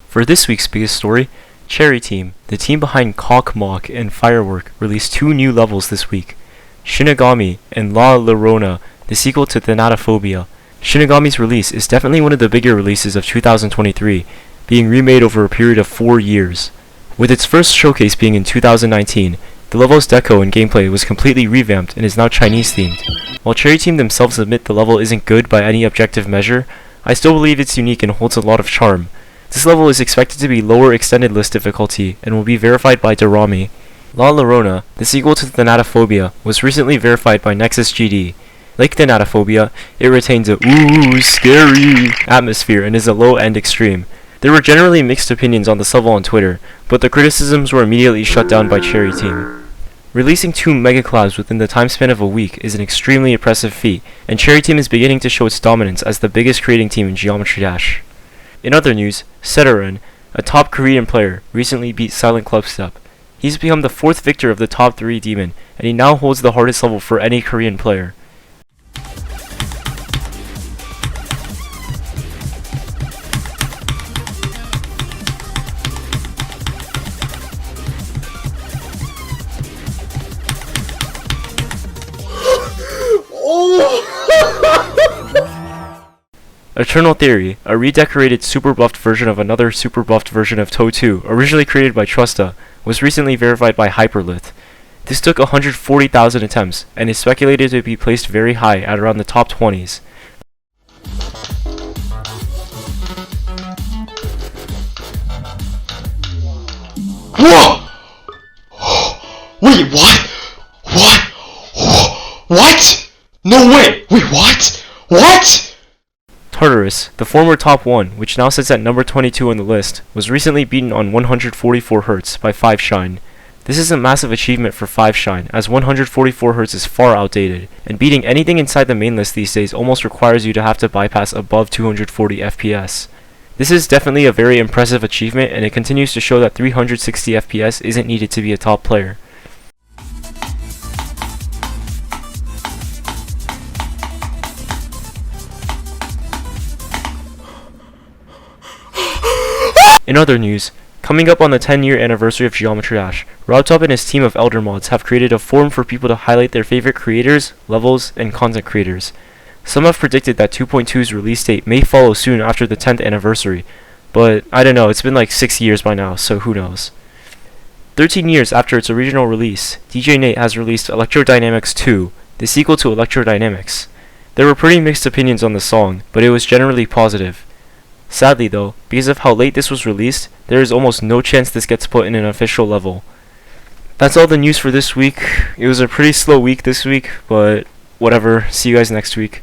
For this week's biggest story, Cherry Team, the team behind Cock Mock and Firework, released 2 new levels this week. Shinigami and La Llorona, the sequel to Thanatophobia. Shinigami's release is definitely one of the bigger releases of 2023, being remade over a period of 4 years. With its first showcase being in 2019, the level's deco and gameplay was completely revamped and is now Chinese themed. While Cherry Team themselves admit the level isn't good by any objective measure, I still believe it's unique and holds a lot of charm. This level is expected to be lower extended list difficulty and will be verified by Dorami. La Llorona, the sequel to Thanatophobia, was recently verified by Nexus GD. Like Thanatophobia, it retains a ooh scary atmosphere and is a low-end extreme. There were generally mixed opinions on this level on Twitter, but the criticisms were immediately shut down by Cherry Team. Releasing 2 mega collabs within the time span of a week is an extremely impressive feat, and Cherry Team is beginning to show its dominance as the biggest creating team in Geometry Dash. In other news, Setaran, a top Korean player, recently beat Silent Clubstep. He's become the 4th victor of the top 3 demon, and he now holds the hardest level for any Korean player. Eternal Theory, a redecorated super buffed version of another super buffed version of Toe 2, originally created by Trusta, was recently verified by Hyperlith. This took 140,000 attempts, and is speculated to be placed very high at around the top 20s. Whoa! Wait, what? What? No way! Wait, what? What? Tartarus, the former top 1, which now sits at number 22 on the list, was recently beaten on 144Hz by 5shine. This is a massive achievement for 5shine, as 144Hz is far outdated, and beating anything inside the main list these days almost requires you to have to bypass above 240 FPS. This is definitely a very impressive achievement, and it continues to show that 360 FPS isn't needed to be a top player. In other news, coming up on the 10-year anniversary of Geometry Dash, Robtop and his team of Elder Mods have created a forum for people to highlight their favorite creators, levels, and content creators. Some have predicted that 2.2's release date may follow soon after the 10th anniversary, but I don't know, it's been like 6 years by now, so who knows. 13 years after its original release, DJ Nate has released Electrodynamics 2, the sequel to Electrodynamics. There were pretty mixed opinions on the song, but it was generally positive. Sadly though, because of how late this was released, there is almost no chance this gets put in an official level. That's all the news for this week. It was a pretty slow week this week, but whatever, see you guys next week.